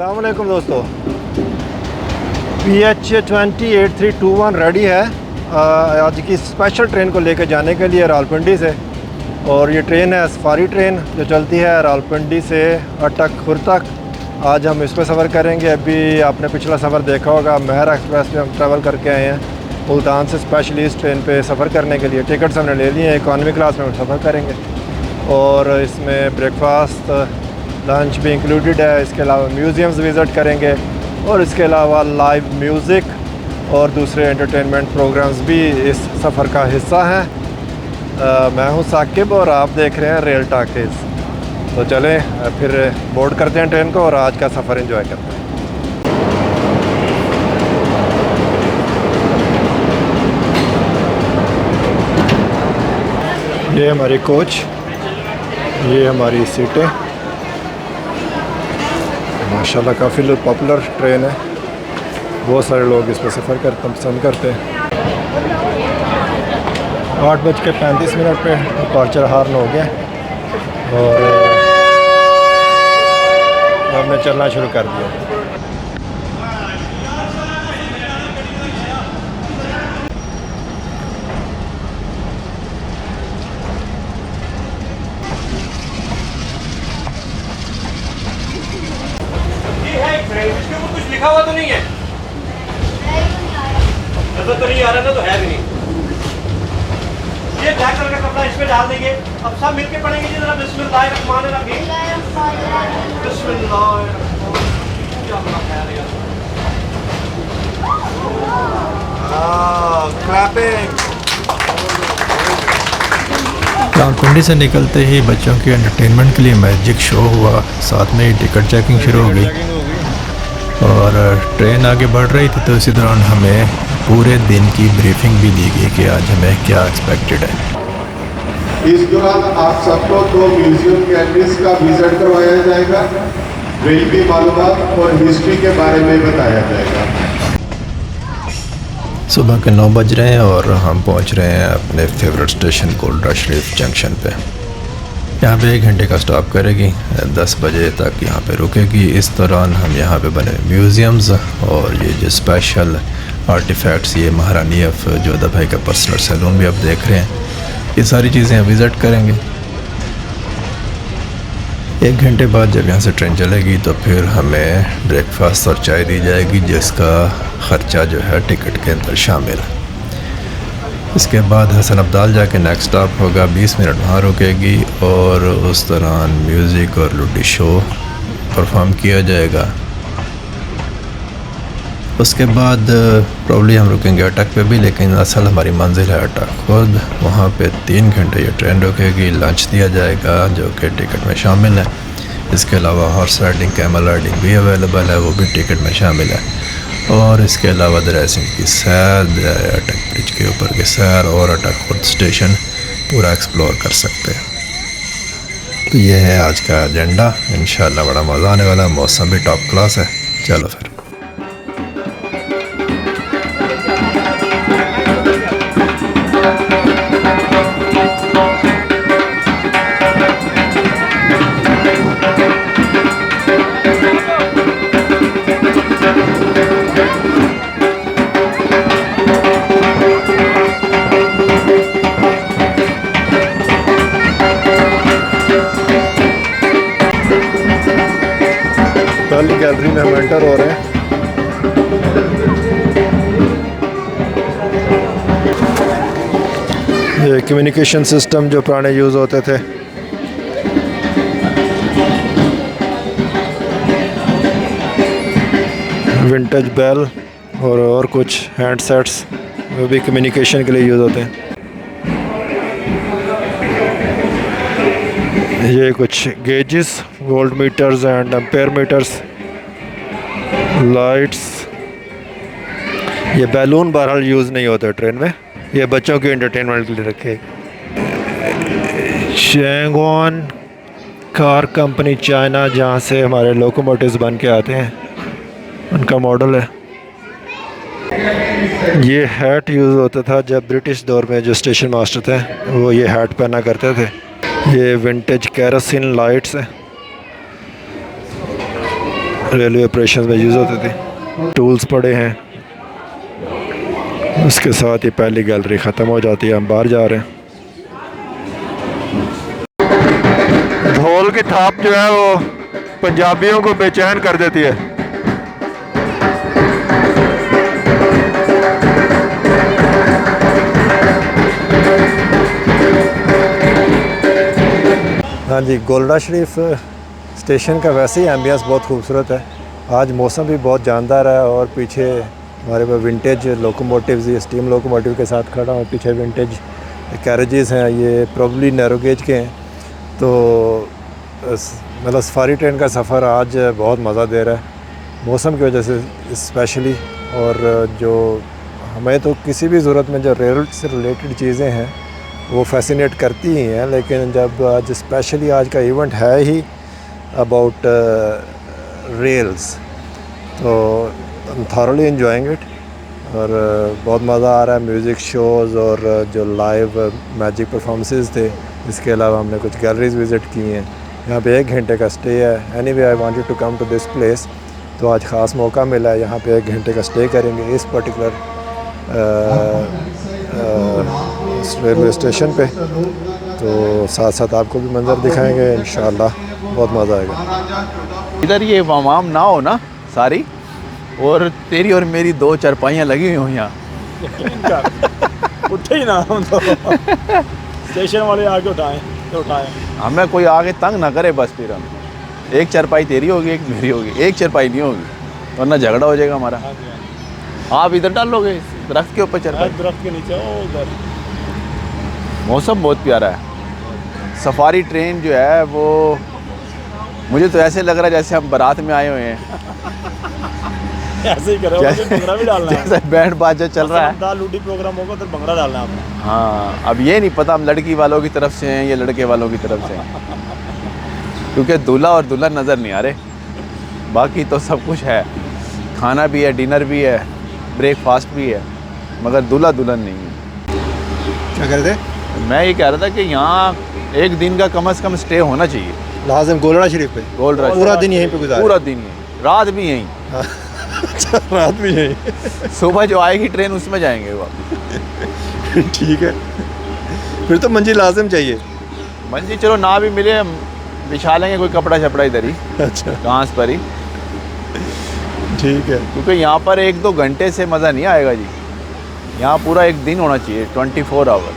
अस्सलाम वालेकुम दोस्तों। PH208321 रेडी है आज की स्पेशल ट्रेन को लेकर जाने के लिए रावलपिंडी से। और ये ट्रेन है सफारी ट्रेन जो चलती है रावलपिंडी से अटक खुर तक। आज हम इस पर सफ़र करेंगे। अभी आपने पिछला सफ़र देखा होगा, महर एक्सप्रेस पे हम ट्रैवल करके आए हैं मुल्तान से स्पेशली इस ट्रेन पे सफ़र करने के लिए। टिकट्स हमने ले लिए हैं, इकॉनमी क्लास में हम सफ़र करेंगे और इसमें ब्रेकफास्ट लंच भी इंक्लूडेड है। इसके अलावा म्यूज़ियम्स विज़िट करेंगे और इसके अलावा लाइव म्यूज़िक और दूसरे एंटरटेनमेंट प्रोग्राम्स भी इस सफ़र का हिस्सा हैं। मैं हूं साकिब और आप देख रहे हैं रेल टाकीज़। तो चलें फिर बोर्ड करते हैं ट्रेन को और आज का सफ़र एंजॉय करते हैं। ये हमारी कोच, ये हमारी सीटें। माशाल्लाह काफ़ी पॉपुलर ट्रेन है, बहुत सारे लोग इस पर सफ़र करते पसंद करते हैं। 8:35 पे डिपार्चर हार्न हो गया और हमने चलना शुरू कर दिया। इसके ऊपर कुछ लिखा हुआ तो नहीं है? नजर तो नहीं आ रहा ना, तो है भी नहीं। ये ब्लैक कलर का कपड़ा इस पे डाल देंगे। अब सब मिलके पढ़ेंगे जी जरा बिस्मिल्लाहिर्रहमानिर्रहीम। क्लैपिंग। रावलपिंडी से निकलते ही बच्चों के एंटरटेनमेंट के लिए मैजिक शो हुआ, साथ में ही टिकट चेकिंग शुरू हो गई और ट्रेन आगे बढ़ रही थी। तो इसी दौरान हमें पूरे दिन की ब्रीफिंग भी दी गई कि आज हमें क्या एक्सपेक्टेड है। इस दौरान आप सबको 2 म्यूजियम गैलरीज का विजिट करवाया जाएगा, रेलवे मालूमात और हिस्ट्री के बारे में बताया जाएगा। सुबह के 9 बज रहे हैं और हम पहुंच रहे हैं अपने फेवरेट स्टेशन कोल्ड्रा शरीफ जंक्शन पे। यहाँ पे 1 घंटे का स्टॉप करेगी, 10 बजे तक यहाँ पे रुकेगी। इस दौरान हम यहाँ पे बने म्यूज़ियम्स और ये जो स्पेशल आर्टिफैक्ट्स, ये महारानी ऑफ जोधा भाई का पर्सनल सैलून भी आप देख रहे हैं, ये सारी चीज़ें विज़िट करेंगे। 1 घंटे बाद जब यहाँ से ट्रेन चलेगी तो फिर हमें ब्रेकफास्ट और चाय दी जाएगी, जिसका ख़र्चा जो है टिकट के अंदर शामिल है। इसके बाद हसन अब्दाल जाके नेक्स्ट स्टॉप होगा, 20 मिनट वहाँ रुकेगी और उस दौरान म्यूज़िक और लुडी शो परफॉर्म किया जाएगा। उसके बाद प्रॉब्ली हम रुकेंगे अटक पे भी, लेकिन असल हमारी मंजिल है अटक खुद। वहाँ पे 3 घंटे ये ट्रेन रुकेगी, लंच दिया जाएगा जो कि टिकट में शामिल है। इसके अलावा हॉर्स राइडिंग, कैमल राइडिंग भी अवेलेबल है, वो भी टिकट में शामिल है। और इसके अलावा दरिया सिंध की सैर, अटक ब्रिज के ऊपर की सैर और अटक खुद स्टेशन पूरा एक्सप्लोर कर सकते हैं। तो ये है आज का एजेंडा। इंशाल्लाह बड़ा मज़ा आने वाला, मौसम भी टॉप क्लास है। चलो फिर गैलरी में हम एंटर हो रहे हैं। ये कम्युनिकेशन सिस्टम जो पुराने यूज़ होते थे, विंटेज बेल और कुछ हैंडसेट्स, वो भी कम्युनिकेशन के लिए यूज़ होते हैं। ये कुछ gauges, volt meters and ampere meters, lights. ये बैलून बहरहाल यूज़ नहीं होता ट्रेन में, ये बच्चों के एंटरटेनमेंट के लिए रखे। शेंगोन कार कंपनी चाइना, जहाँ से हमारे लोकोमोटिव्स बन के आते हैं, उनका मॉडल है। ये हैट यूज़ होता था जब ब्रिटिश दौर में जो स्टेशन मास्टर थे वो ये हैट पहना करते थे। ये विंटेज कैरोसिन लाइट्स है। रेलवे ऑपरेशन में यूज़ होते थे। टूल्स पड़े हैं, उसके साथ ही पहली गैलरी ख़त्म हो जाती है। हम बाहर जा रहे हैं। ढोल की थाप जो है वो पंजाबियों को बेचैन कर देती है। हाँ जी, गोल्डा शरीफ स्टेशन का वैसे ही एम्बियंस बहुत खूबसूरत है। आज मौसम भी बहुत जानदार है और पीछे हमारे पास विंटेज लोकोमोटिव्स, ये स्टीम लोकोमोटिव के साथ खड़ा हूँ। पीछे विंटेज कैरेजेस हैं, ये प्रोबेबली नैरो गेज के हैं। तो मतलब सफारी ट्रेन का सफ़र आज बहुत मज़ा दे रहा है मौसम की वजह से स्पेशली। और जो हमें तो किसी भी ज़रूरत में जो रेल से रिलेटेड चीज़ें हैं वो फैसिनेट करती ही हैं, लेकिन जब आज स्पेशली आज का इवेंट है ही अबाउट रेल्स, तो थॉरली एंजॉयिंग इट। और बहुत मज़ा आ रहा है। म्यूज़िक शोज़ और जो लाइव मैजिक परफॉर्मेंसेस थे, इसके अलावा हमने कुछ गैलरीज विज़िट की हैं। यहाँ पे 1 घंटे का स्टे है। Anyway I wanted to come to this place, तो आज ख़ास मौका मिला है। यहाँ पे 1 घंटे का स्टे करेंगे इस पर्टिकुलर रेलवे स्टेशन पे। तो साथ साथ आपको भी मंजर दिखाएंगे इंशाल्लाह, बहुत मज़ा आएगा। इधर ये वमाम ना हो ना सारी, और तेरी और मेरी 2 चारपाइयाँ लगी हुई हों यहाँ। उठे ही ना हम तो स्टेशन वाले आके उठाएं तो उठाएं। हमें कोई आगे तंग ना करे बस। फिर हम 1 चारपाई तेरी होगी, 1 मेरी होगी, 1 चारपाई नहीं होगी, वरना झगड़ा हो जाएगा हमारा। आप इधर डालोगे दरख्त के ऊपर चारपाई, दरख्त के नीचे उधर। मौसम बहुत प्यारा है। सफारी ट्रेन जो है वो मुझे तो ऐसे लग रहा है जैसे हम बारात में आए हुए हैं। ऐसे ही करो, भंगड़ा भी डालना है। जैसे बैंड बाजा चल रहा है, दाल लूटी प्रोग्राम होगा तो भंगड़ा डालना है आपने। हाँ, अब ये नहीं पता हम लड़की वालों की तरफ से हैं या लड़के वालों की तरफ से हैं, क्योंकि दूल्हा और दुल्हन नज़र नहीं आ रहे। बाकी तो सब कुछ है, खाना भी है, डिनर भी है, ब्रेकफास्ट भी है, मगर दूल्हा दुल्हन नहीं है। क्या कह रहे थे? मैं ये कह रहा था कि यहाँ 1 दिन का कम से कम स्टे होना चाहिए। लाजिम गोल्डा शरीफ पे गोल्ड रश पूरा दिन यहीं पे गुजारे। पूरा दिन यहीं, रात भी यहीं। अच्छा, रात भी यहीं। सुबह जो आएगी ट्रेन उसमें जाएंगे वापस। ठीक है, फिर तो मंजिल लाजिम चाहिए। मंजी चलो ना भी मिले, बिछा लेंगे कोई कपड़ा शपड़ा इधर ही, अच्छा, घास पर ही, ठीक है। क्योंकि यहाँ पर 1-2 घंटे से मज़ा नहीं आएगा जी। यहाँ पूरा 1 दिन होना चाहिए, 24 आवर।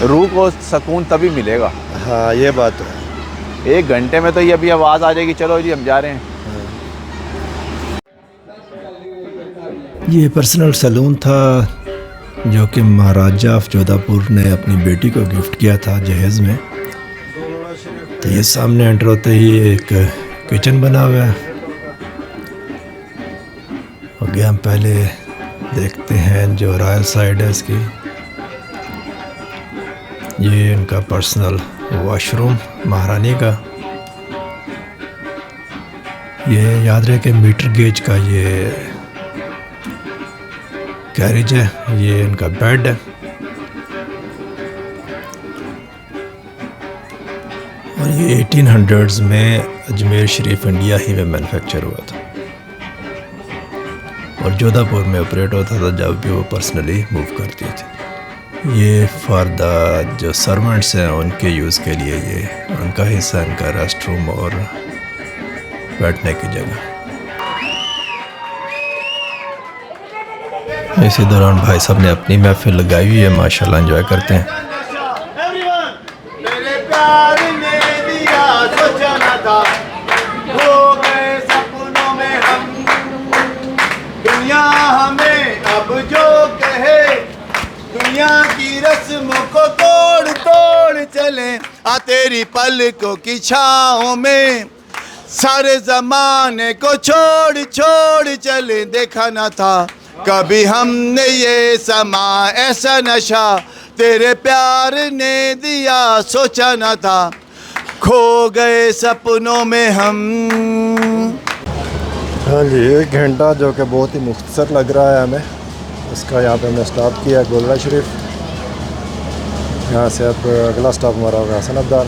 रूह को सुकून तभी मिलेगा। हाँ, ये बात तो है। 1 घंटे में तो ये अभी आवाज़ आ जाएगी, चलो जी हम जा रहे हैं। ये पर्सनल सैलून था जो कि महाराजा ऑफ जोधापुर ने अपनी बेटी को गिफ्ट किया था जहेज़ में। तो ये सामने एंटर होते ही एक किचन बना हुआ है। आगे हम पहले देखते हैं जो रॉयल साइड है इसकी, ये इनका पर्सनल वॉशरूम महारानी का। ये याद रहे कि मीटर गेज का ये कैरेज है, ये इनका बेड है। और ये 1800s में अजमेर शरीफ इंडिया ही में मैन्युफैक्चर हुआ था और जोधापुर में ऑपरेट होता था जब भी वो पर्सनली मूव करती थी। ये फॉर द जो सर्वेंट्स हैं उनके यूज़ के लिए ये उनका हिस्सा, इनका रेस्ट रूम और बैठने की जगह। इसी दौरान भाई साहब ने अपनी महफिल लगाई हुई है, माशाल्लाह एंजॉय करते हैं। मेरे प्यार ने दिया सोचा न था, हो गए सपनों में हम, दुनिया हमें अब जो कहे, दुनिया की रस्मों को तोड़ तोड़ चले, आ तेरी पलकों की छाँव में सारे जमाने को छोड़ छोड़ चले। देखा न था कभी हमने ये समा ऐसा नशा, तेरे प्यार ने दिया सोचा न था, खो गए सपनों में हम। हाँ जी, 1 घंटा जो कि बहुत ही मुख्तसर लग रहा है हमें, इसका यहाँ पे हमने स्टॉप किया गोल्डा शरीफ। यहाँ से अब अगला स्टॉप हमारा होगा हसन अब्दाल।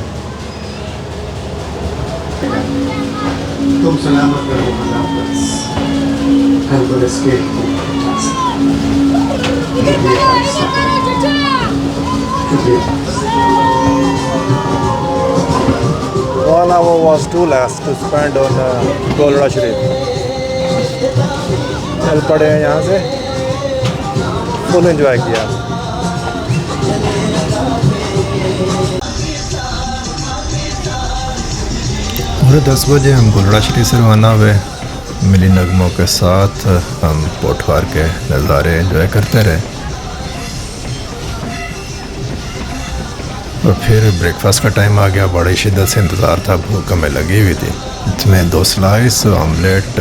तुम सलामत रहो अल्लाह बस हमको इसके1 hour was too less to spend on Golra शरीफ। चल पड़े हैं यहाँ से, फुल एंजॉय किया। पूरे 10 बजे हम गोलड़ा शरीफ से रवाना हुए। मिली नगमों के साथ हम पोठवार के नज़ारे एंजॉय करते रहे और फिर ब्रेकफास्ट का टाइम आ गया। बड़ी शिद्दत से इंतज़ार था, भूख हमें लगी हुई थी। इसमें 2 स्लाइस, ऑमलेट,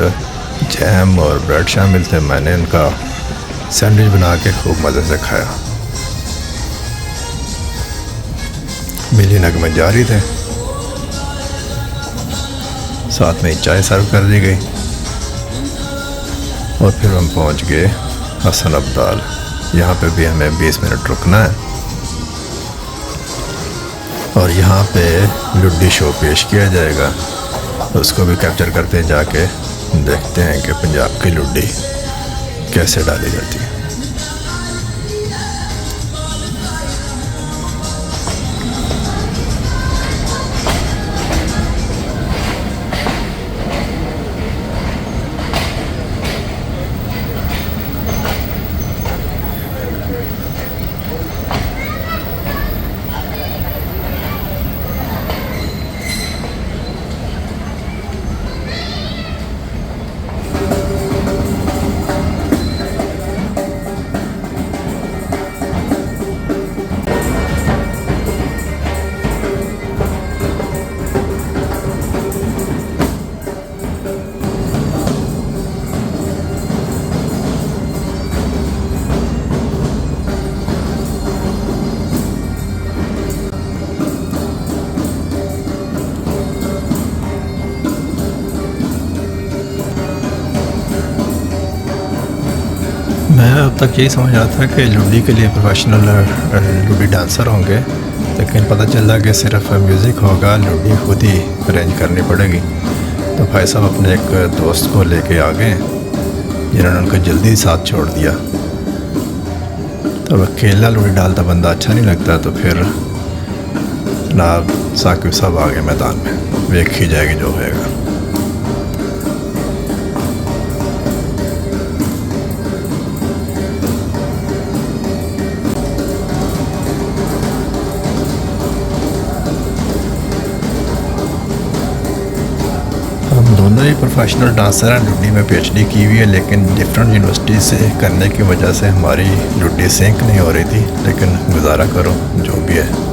जैम और ब्रेड शामिल थे। मैंने उनका सैंडविच बना के खूब मज़े से खाया। मिली नगमे जारी थे, साथ में चाय सर्व कर दी गई और फिर हम पहुंच गए हसन अब्दाल। यहाँ पे भी हमें 20 मिनट रुकना है और यहाँ पे लुड्डी शो पेश किया जाएगा, उसको भी कैप्चर करते जाके देखते हैं कि पंजाब की लुड्डी कैसे डाली जाती है। मैं अब तक यही समझ रहा था कि लुडी के लिए प्रोफेशनल लुडी डांसर होंगे, लेकिन पता चला कि सिर्फ म्यूज़िक होगा, लुडी खुद ही अरेंज करनी पड़ेगी। तो भाई साहब अपने एक दोस्त को लेके आ गए जिन्होंने उनको जल्दी साथ छोड़ दिया। तो अब अकेला लुडी डालता बंदा अच्छा नहीं लगता, तो फिर जनाब साकिब साहब आ गए मैदान में। देख ही जाएगी जो होएगा। दोनों ही प्रोफेशनल डांसर हैं, लुडी में PhD की हुई है, लेकिन डिफरेंट यूनिवर्सिटी से करने की वजह से हमारी लुडी सिंक नहीं हो रही थी। लेकिन गुजारा करो जो भी है।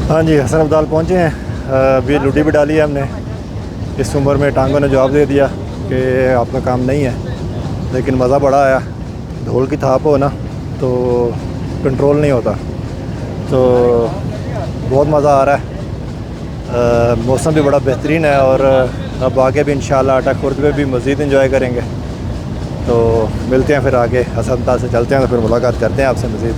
हाँ जी, हसन अब्दाल पहुँचे हैं। अभी लुडी भी डाली है हमने। इस उम्र में टांगों ने जवाब दे दिया कि आपका काम नहीं है, लेकिन मज़ा बड़ा आया। ढोल की थाप हो ना तो कंट्रोल नहीं होता, तो बहुत मज़ा आ रहा है। मौसम भी बड़ा बेहतरीन है और अब आगे भी इंशाल्लाह अटक खुर्द में भी मज़ीद इंजॉय करेंगे। तो मिलते हैं फिर आगे, हसन अब्दाल से चलते हैं तो फिर मुलाकात करते हैं आपसे मज़ीद।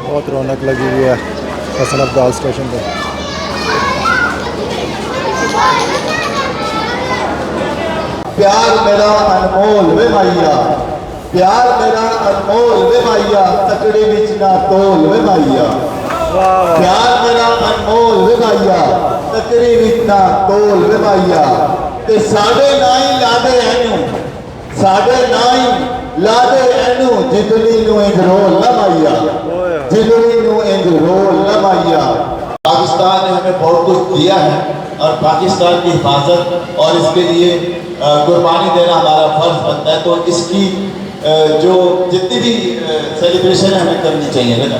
बहुत रौनक लगी हुई है हसन अब्दाल स्टेशन पर। प्यार मेरा अनमोल वे माइया, प्यार मेरा अनमोल वे माइया, तकड़ी विच ना तोल वे माइया। प्यार मेरा अनमोल वे माइया, तकड़ी विच ना तोल वे माइया। ते साडे नाई लादे एनू, साडे नाई लादे एनू, जितनी नू इंज रोल ना माइया, जितनी नू इंज रोल ना माइया। पाकिस्तान ने हमें बहुत कुछ दिया है और पाकिस्तान की हिफाजत और इसके लिए कुर्बानी देना हमारा फर्ज बनता है। तो इसकी जो जितनी भी सेलिब्रेशन है हमें करनी चाहिए ना।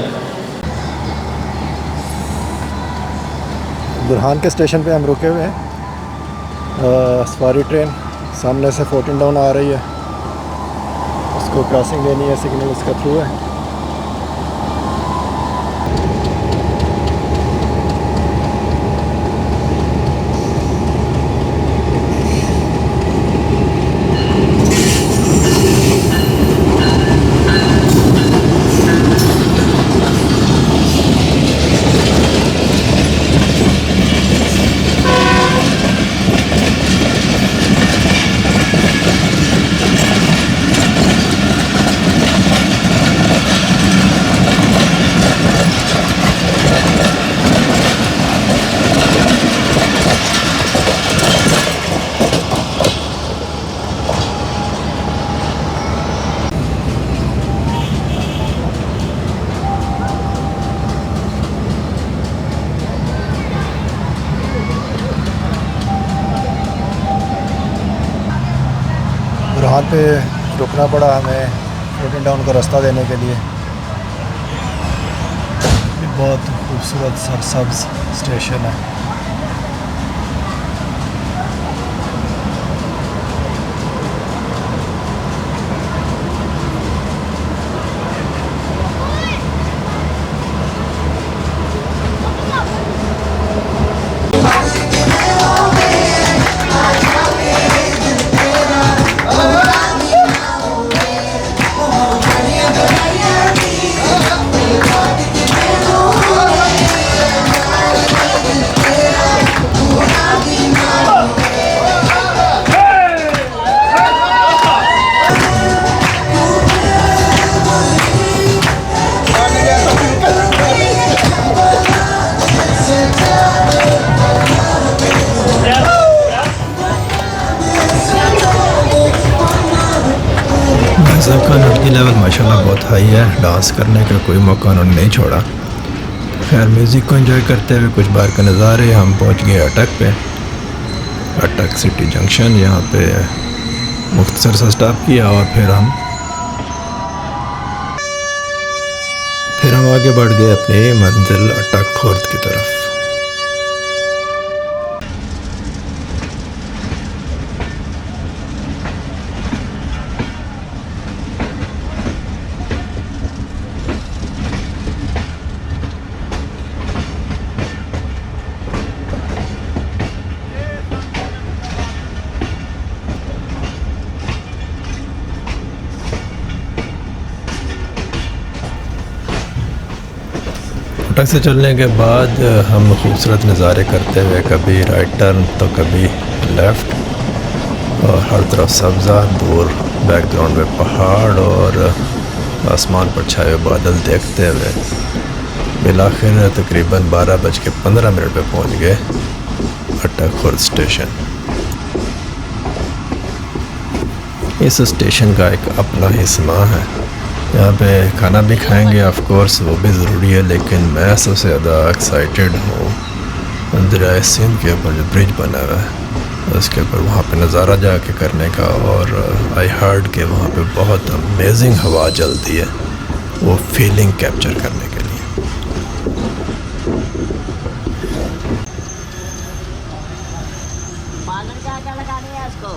बुरहान के स्टेशन पे हम रुके हुए हैं। सफारी ट्रेन सामने से 14 डाउन आ रही है, उसको क्रॉसिंग लेनी है, सिग्नल इसका थ्रू है। बुरहान पे रुकना पड़ा हमें 14 डाउन का रास्ता देने के लिए। बहुत खूबसूरत सरसब्ज स्टेशन है। सबका एनर्जी लेवल माशाल्लाह बहुत हाई है। डांस करने का कोई मौका उन्होंने नहीं छोड़ा। खैर म्यूज़िक को एंजॉय करते हुए कुछ बार के नज़ारे। हम पहुंच गए अटक पे, अटक सिटी जंक्शन। यहाँ पे मुख्तसर सा स्टॉप किया और फिर हम आगे बढ़ गए अपनी मंजिल अटक खुर्द की तरफ। अटक से चलने के बाद हम खूबसूरत नज़ारे करते हुए कभी राइट टर्न तो कभी लेफ़्ट, और हर तरफ सब्ज़ा, दूर बैकग्राउंड में पहाड़ और आसमान पर छाए हुए बादल देखते हुए बिलाखिर तकरीबन 12:15 पे पहुंच गए अटक खुर्द स्टेशन। इस स्टेशन का एक अपना ही समा है। यहाँ पे खाना भी खाएंगे ऑफ कोर्स, वो भी ज़रूरी है, लेकिन मैं सबसे ज़्यादा एक्साइटेड हूँ दरिया सिंध के ऊपर जो ब्रिज बना हुआ है उसके ऊपर वहाँ पे नज़ारा जाके करने का। और आई हर्ड के वहाँ पे बहुत अमेजिंग हवा चलती है, वो फीलिंग कैप्चर करने के लिए। क्या लगानी है इसको?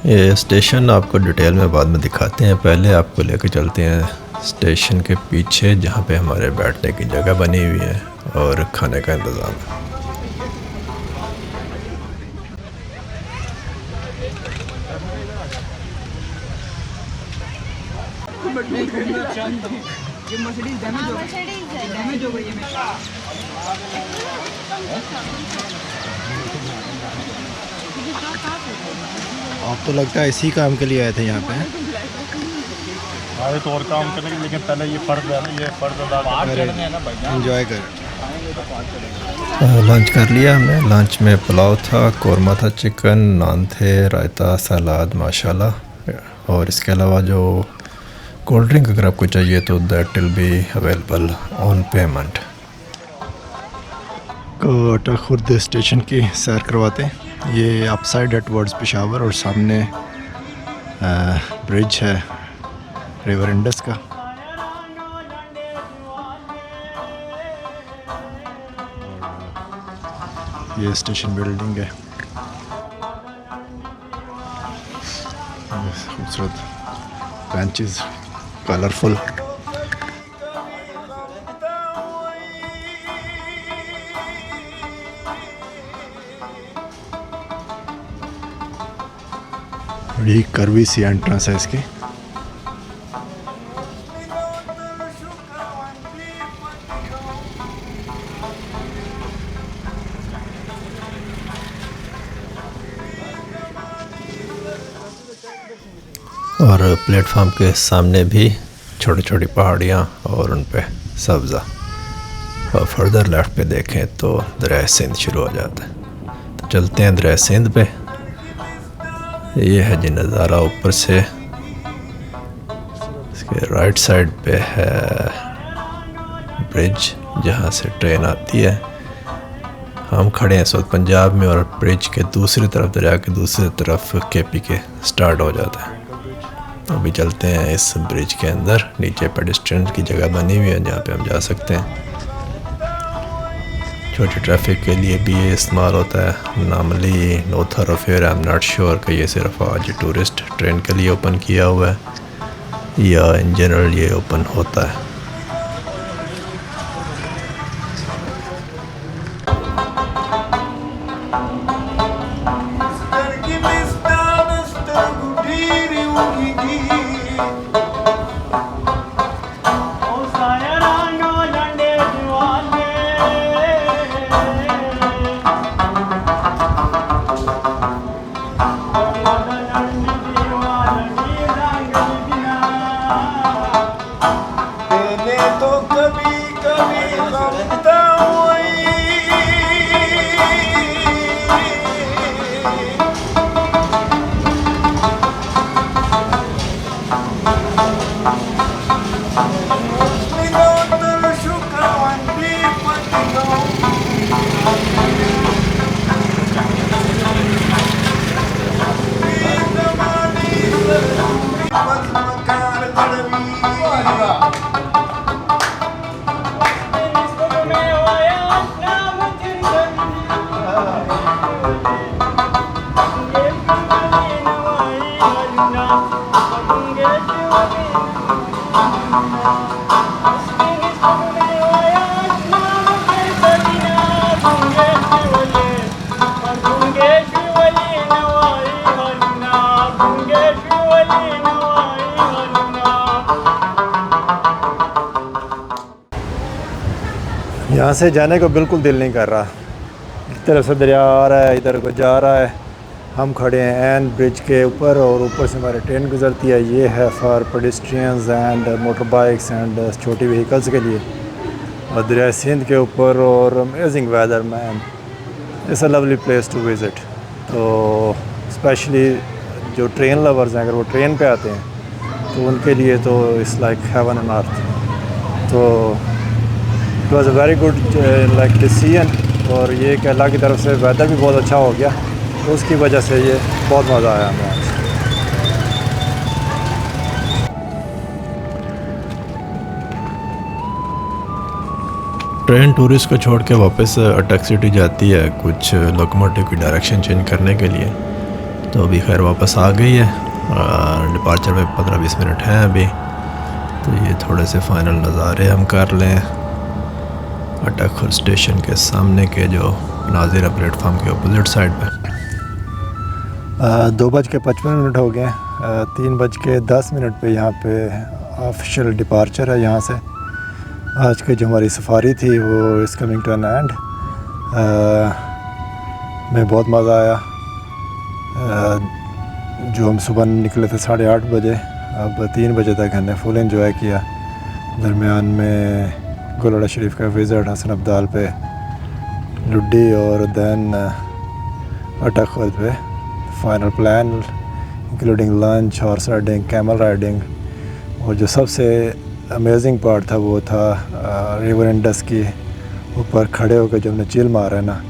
ये स्टेशन आपको डिटेल में बाद में दिखाते हैं। पहले आपको लेकर चलते हैं स्टेशन के पीछे जहाँ पे हमारे बैठने की जगह बनी हुई है और खाने का इंतज़ाम है। आप तो लगता है इसी काम के लिए आए थे यहाँ पे? आए तो और काम करने, लेकिन पहले ये फर्ज है ना, ये फर्ज अदा एंजॉय कर। लंच कर लिया हमने। लंच में पुलाव था, कौरमा था, चिकन, नान थे, रायता, सलाद माशाल्लाह। और इसके अलावा जो कोल्ड ड्रिंक अगर आपको चाहिए तो that will be available on payment. को अटक खुर्द स्टेशन की सैर करवाते हैं। ये अप साइड है टवर्ड्स पेशावर और सामने ब्रिज है रिवर इंडस का। ये स्टेशन बिल्डिंग है, खूबसूरत बेंचेस, कलरफुल। बड़ी करवी सी एंट्रेंस है इसकी। और प्लेटफॉर्म के सामने भी छोटी छोटी पहाड़ियाँ और उन पे सब्ज़ा। और फर्दर लेफ्ट पे देखें तो दरिया सिंध शुरू हो जाता है। तो चलते हैं दरिया सिंध पे। ये है जी नज़ारा ऊपर से। इसके राइट साइड पे है ब्रिज जहाँ से ट्रेन आती है। हम खड़े हैं इस वक्त पंजाब में और ब्रिज के दूसरी तरफ, दरिया के दूसरी तरफ केपी के स्टार्ट हो जाता है। अभी चलते हैं इस ब्रिज के अंदर। नीचे पेडेस्ट्रियन की जगह बनी हुई है जहाँ पे हम जा सकते हैं। छोटी ट्रैफिक के लिए भी ये इस्तेमाल होता है। Normally no thoroughfare, I am not sure कि ये सिर्फ आज टूरिस्ट ट्रेन के लिए ओपन किया हुआ है या इन जनरल ये ओपन होता है। यहाँ से जाने को बिल्कुल दिल नहीं कर रहा। एक तरफ से दरिया आ रहा है, इधर को जा रहा है। हम खड़े हैं एन ब्रिज के ऊपर और ऊपर से हमारी ट्रेन गुजरती है। ये है for pedestrians and motor bikes and छोटी व्हीकल्स के लिए। और दरिया सिंध के ऊपर और amazing weather man, it's a lovely place to visit. तो स्पेशली जो ट्रेन लवर्स हैं, अगर वो ट्रेन पे आते हैं तो उनके लिए तो it's like heaven and earth. तो it was a very good like decision. और ये कि अल्लाह की तरफ से वेदर भी बहुत अच्छा हो गया, तो उसकी वजह से ये बहुत मज़ा आया हमें आज। ट्रेन टूरिस्ट को छोड़ के वापस अटक सिटी जाती है कुछ लोकोमोटिव की डायरेक्शन चेंज करने के लिए। तो अभी खैर वापस आ गई है। डिपार्चर में 15-20 मिनट हैं अभी। तो ये थोड़े से फाइनल नज़ारे हम कर लें अटक खुर्द स्टेशन के सामने के जो नाजिर प्लेटफार्म के अपोजिट साइड पे। 2:55 हो गए। 3:10 पे यहाँ पे ऑफिशियल डिपार्चर है यहाँ से। आज की जो हमारी सफारी थी वो is coming to an end. में बहुत मज़ा आया। जो हम सुबह निकले थे 8:30 बजे, अब 3 बजे तक हमने फुल एंजॉय किया। दरमियान में गुलड़ा शरीफ का विज़िट, हसन अब्दाल पे, लुड्डी और दैन अटक खुर्द पे। Final plan including lunch, horse riding, camel riding, और जो सबसे अमेजिंग पार्ट था वो था रिवर इंडस की ऊपर खड़े होकर जब हमने चिल मारा है ना,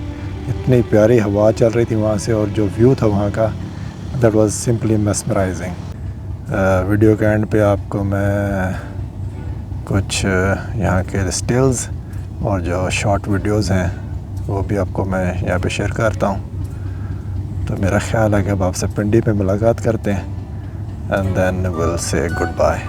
इतनी प्यारी हवा चल रही थी वहाँ से, और जो व्यू था वहाँ का, that was simply mesmerising. Video के एंड पे आपको मैं कुछ यहाँ के स्टिल्स और जो शॉर्ट वीडियोस हैं वो भी आपको मैं यहाँ पे शेयर करता हूँ। तो मेरा ख्याल है कि अब आपसे पिंडी पे मुलाकात करते हैं and then will say good bye.